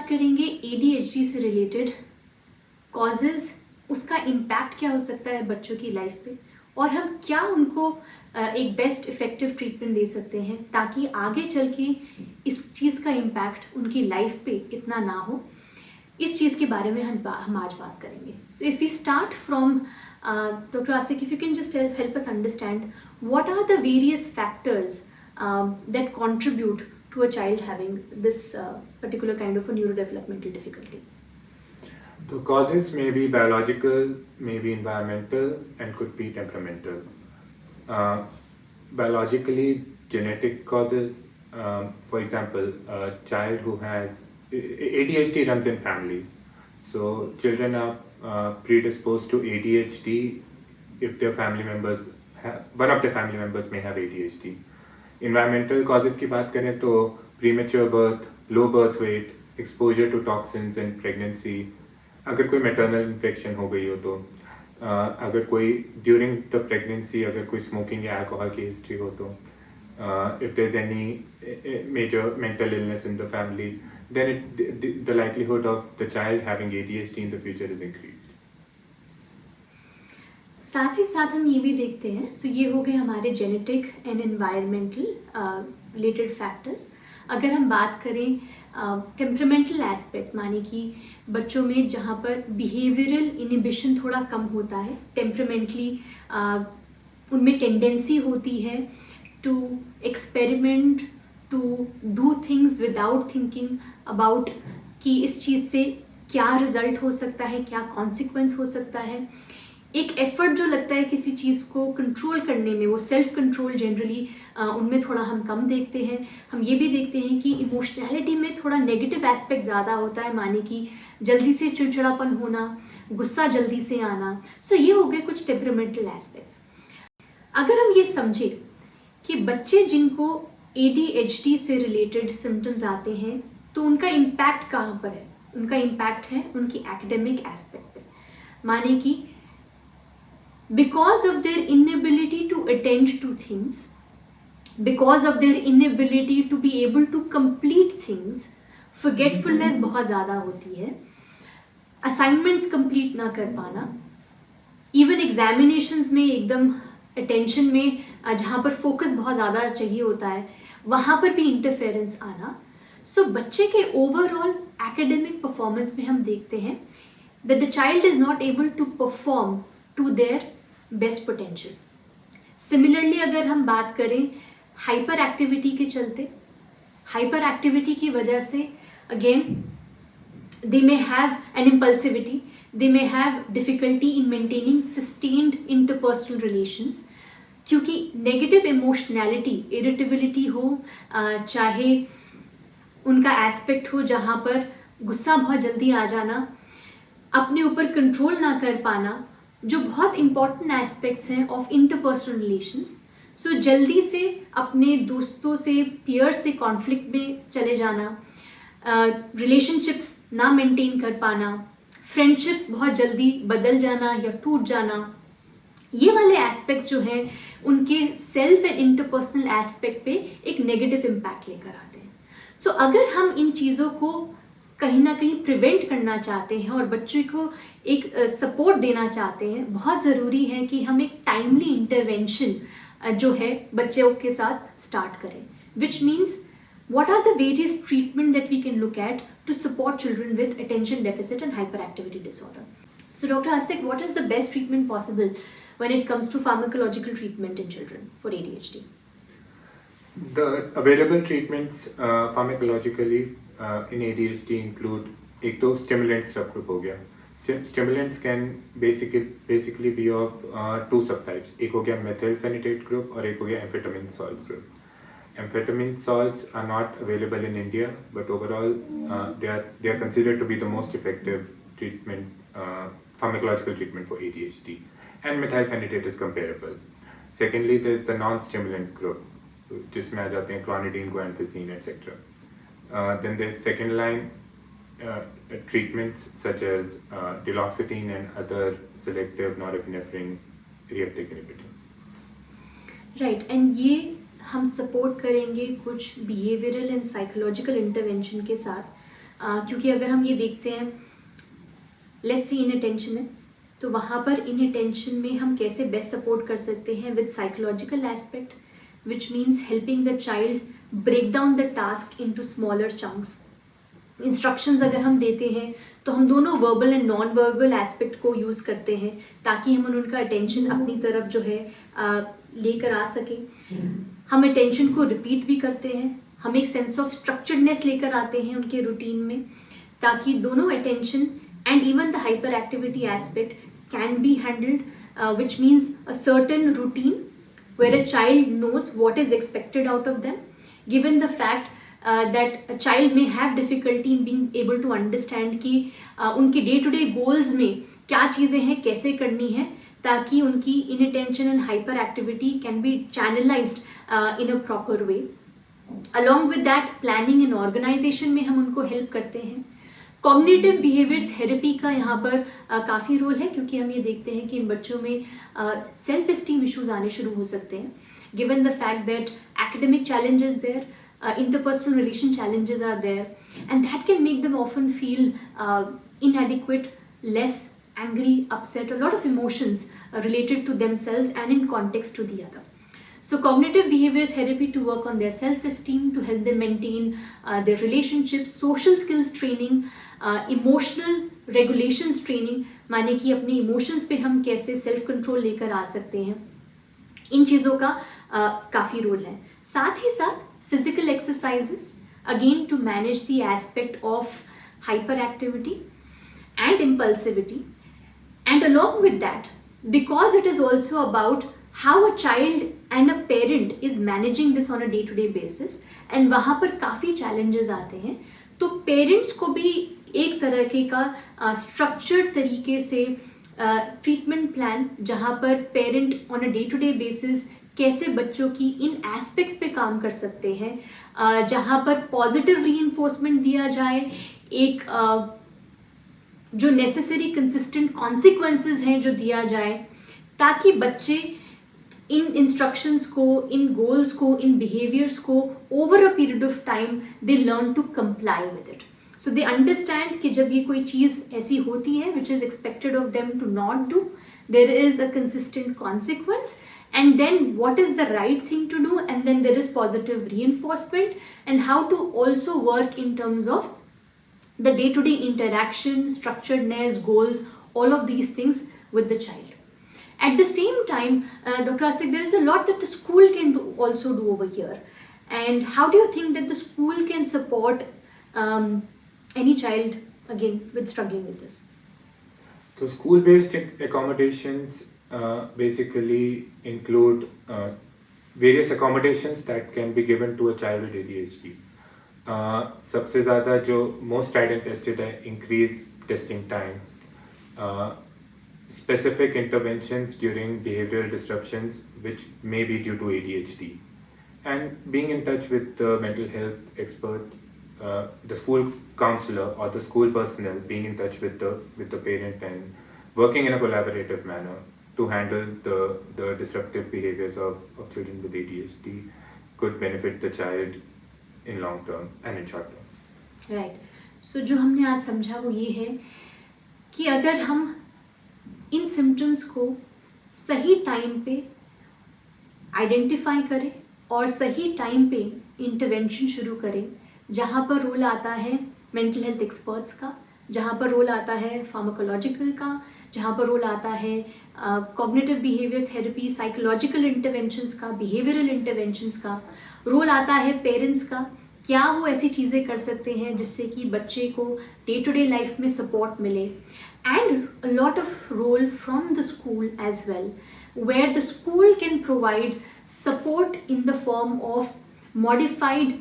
करेंगे ADHD से related causes, उसका इम्पैक्ट क्या हो सकता है बच्चों की लाइफ पे, और हम क्या उनको एक बेस्ट इफ़ेक्टिव ट्रीटमेंट दे सकते हैं ताकि आगे चल के इस चीज़ का इम्पैक्ट उनकी लाइफ पे इतना ना हो। इस चीज़ के बारे में हम आज बात करेंगे। So if we start from Dr. Asik, if you can just help us understand what are the various factors that contribute to a child having this particular kind of a neurodevelopmental difficulty. The causes may be biological, may be environmental, and could be temperamental. Biologically, genetic causes, for example, a child who has ADHD runs in families. So children are predisposed to ADHD if their family members one of their family members may have ADHD. Environmental causes की बात करें तो premature birth, low birth weight, exposure to toxins and pregnancy, अगर कोई maternal infection हो गई हो तो, अगर कोई during the pregnancy अगर कोई smoking या alcohol की history हो तो, if there's any major mental illness in the family, then the likelihood of the child having ADHD in the future is increased. साथ ही साथ हम ये भी देखते हैं, सो ये हो गए हमारे genetic and environmental related factors. अगर हम बात करें टेम्परामेंटल एस्पेक्ट, माने कि बच्चों में जहाँ पर बिहेवियरल इनिबिशन थोड़ा कम होता है, टेम्परामेंटली उनमें टेंडेंसी होती है to experiment, to do things without thinking about कि इस चीज़ से क्या रिजल्ट हो सकता है, क्या कॉन्सिक्वेंस हो सकता है। एक एफर्ट जो लगता है किसी चीज़ को कंट्रोल करने में, वो सेल्फ कंट्रोल जनरली उनमें थोड़ा हम कम देखते हैं। हम ये भी देखते हैं कि इमोशनैलिटी में थोड़ा नेगेटिव एस्पेक्ट ज़्यादा होता है, माने कि जल्दी से चिड़चिड़ापन होना, गुस्सा जल्दी से आना। सो ये हो गए कुछ टेम्परामेंटल एस्पेक्ट्स। अगर हम ये समझे कि बच्चे जिनको ADHD से रिलेटेड सिम्टम्स आते हैं तो उनका इम्पैक्ट कहाँ पर है? उनका इम्पैक्ट है उनकी एकेडमिक एस्पेक्ट पे, माने कि because of their inability to attend to things, because of their inability to be able to complete things, forgetfulness बहुत ज़्यादा होती है, assignments complete ना कर पाना, even examinations में एकदम attention में जहाँ पर focus बहुत ज़्यादा चाहिए होता है वहाँ पर भी interference आना। So बच्चे के overall academic performance में हम देखते हैं that the child is not able to perform to their best potential. Similarly अगर हम बात करें हाइपर एक्टिविटी के चलते, हाइपर एक्टिविटी की वजह से again they may have an impulsivity, they may have difficulty in maintaining sustained interpersonal relations, क्योंकि नेगेटिव इमोशनैलिटी, इरिटेबिलिटी हो, चाहे उनका एस्पेक्ट हो जहाँ पर गुस्सा बहुत जल्दी आ जाना, अपने ऊपर कंट्रोल ना कर पाना, जो बहुत इंपॉर्टेंट एस्पेक्ट्स हैं ऑफ इंटरपर्सनल रिलेशंस। सो जल्दी से अपने दोस्तों से, पीयर्स से कॉन्फ्लिक्ट में चले जाना, रिलेशनशिप्स ना मेंटेन कर पाना, फ्रेंडशिप्स बहुत जल्दी बदल जाना या टूट जाना, ये वाले एस्पेक्ट्स जो हैं उनके सेल्फ एंड इंटरपर्सनल एस्पेक्ट पे एक नेगेटिव इम्पैक्ट लेकर आते हैं। सो अगर हम इन चीज़ों को कहीं ना कहीं प्रिवेंट करना चाहते हैं और बच्चे को एक सपोर्ट देना चाहते हैं, बहुत ज़रूरी है कि हम एक टाइमली इंटरवेंशन जो है बच्चों के साथ स्टार्ट करें, which means what are the various treatment that we can look at to support children with attention deficit and hyperactivity disorder. So Dr. Asik, what is the best treatment possible when it comes to pharmacological treatment in children for ADHD? The available treatments pharmacologically in ADHD include, एक तो stimulants subgroup हो गया. Stimulants can basically be of two subtypes. एक हो गया methylphenidate group और एक हो गया amphetamine salts group. Amphetamine salts are not available in India, but overall they are considered to be the most effective treatment, pharmacological treatment for ADHD. And methylphenidate is comparable. Secondly, there is the non-stimulant group, जिसमें आ जाते हैं clonidine, guanfacine, etc. Then there's second line treatments such as duloxetine and other selective norepinephrine reuptake inhibitors. Right, and ये हम support करेंगे कुछ behavioural and psychological intervention के साथ, क्योंकि अगर हम ये देखते हैं, लेट्स सी इनअटेंशन है, तो वहाँ पर इनअटेंशन में हम कैसे बेस्ट सपोर्ट कर सकते हैं with psychological aspect, which means helping the child break down the task into smaller chunks. Instructions अगर हम देते हैं तो हम दोनों verbal and non verbal aspect को यूज़ करते हैं ताकि हम उनका अटेंशन अपनी तरफ जो है लेकर आ सके। हम अटेंशन को रिपीट भी करते हैं, हम एक सेंस ऑफ स्ट्रक्चर्डनेस लेकर आते हैं उनके रूटीन में, ताकि दोनों attention and even the hyper activity aspect can be handled, which means a certain routine where a child knows what is expected out of them, given the fact that a child may have difficulty in being able to understand कि उनके day to day goals में क्या चीज़ें हैं, कैसे करनी है, ताकि उनकी inattention and hyper activity can be channelised in a proper way. Along with that planning and organisation में हम उनको हेल्प करते हैं। कॉग्निटिव बिहेवियर थेरेपी का यहाँ पर काफ़ी रोल है, क्योंकि हम ये देखते हैं कि इन बच्चों में सेल्फ एस्टीम इश्यूज आने शुरू हो सकते हैं, given the fact that academic challenges there, interpersonal relation challenges are there, and that can make them often feel inadequate, less angry, upset, a lot of emotions related to themselves and in context to the other. So cognitive behavior therapy to work on their self-esteem, to help them maintain their relationships, social skills training, emotional regulations training, माने कि अपने emotions पे हम कैसे self control लेकर आ सकते हैं, इन चीज़ों का काफ़ी रोल है। साथ ही साथ physical exercises, again to manage the aspect of hyperactivity and impulsivity, and along with that, because it is also about how a child and a parent is managing this on a day-to-day basis, and वहाँ पर काफ़ी challenges आते हैं, तो parents को भी एक तरह का structured तरीके से ट्रीटमेंट प्लान, जहाँ पर parent on a day to day basis कैसे बच्चों की इन एस्पेक्ट्स पे काम कर सकते हैं, जहाँ पर पॉजिटिव रीइंफोर्समेंट दिया जाए, एक जो नेसेसरी कंसिस्टेंट कॉन्सिक्वेंसेस हैं जो दिया जाए, ताकि बच्चे इन इंस्ट्रक्शंस को, इन गोल्स को, इन बिहेवियर्स को over a period of time they learn to comply with it. So they understand कि जब ये कोई चीज़ ऐसी होती है which is expected of them to not do, there is a consistent consequence, and then what is the right thing to do, and then there is positive reinforcement, and how to also work in terms of the day-to-day interaction, structuredness, goals, all of these things with the child. At the same time, Dr. Asik, there is a lot that the school can also do over here, and how do you think that the school can support any child again with struggling with this? So school-based accommodations basically include various accommodations that can be given to a child with ADHD. सबसे ज़्यादा जो most tried and tested है increased testing time, specific interventions during behavioral disruptions which may be due to ADHD, and being in touch with the mental health expert, the school counselor or the school personnel, being in touch with the parent and working in a collaborative manner to handle the disruptive behaviors of children with ADHD could benefit the child in long term and in short term. Right. So जो हमने आज समझा वो ये है कि अगर हम इन सिम्टम्स को सही टाइम पे आइडेंटिफाई करें और सही टाइम पे इंटरवेंशन शुरू करें, जहाँ पर रोल आता है मेंटल हेल्थ एक्सपर्ट्स का, जहाँ पर रोल आता है फार्माकोलॉजिकल का, जहाँ पर रोल आता है cognitive behaviour therapy, psychological interventions का, बिहेवियरल इंटरवेंशंस का, रोल आता है पेरेंट्स का, क्या वो ऐसी चीज़ें कर सकते हैं जिससे कि बच्चे को डे टू डे लाइफ में सपोर्ट मिले, and a lot of role from the school as well, where the school can provide support in the form of modified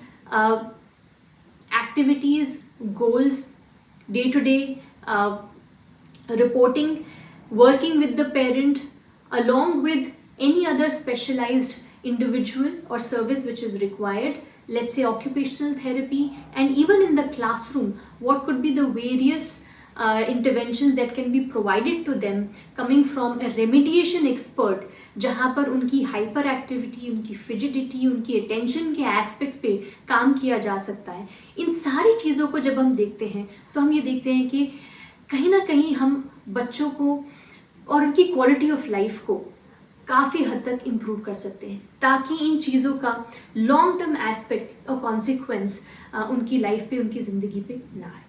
activities, goals, day-to-day reporting, working with the parent along with any other specialized individual or service which is required, let's say occupational therapy, and even in the classroom, what could be the various interventions that can be provided to them coming from a remediation expert, जहाँ पर उनकी hyper activity, उनकी फिजिडिटी, उनकी attention के aspects पे काम किया जा सकता है। इन सारी चीज़ों को जब हम देखते हैं तो हम ये देखते हैं कि कहीं ना कहीं हम बच्चों को और उनकी क्वालिटी ऑफ लाइफ को काफ़ी हद तक इम्प्रूव कर सकते हैं, ताकि इन चीज़ों का लॉन्ग टर्म एस्पेक्ट और कॉन्सिक्वेंस उनकी लाइफ पे, उनकी ज़िंदगी पे ना आए।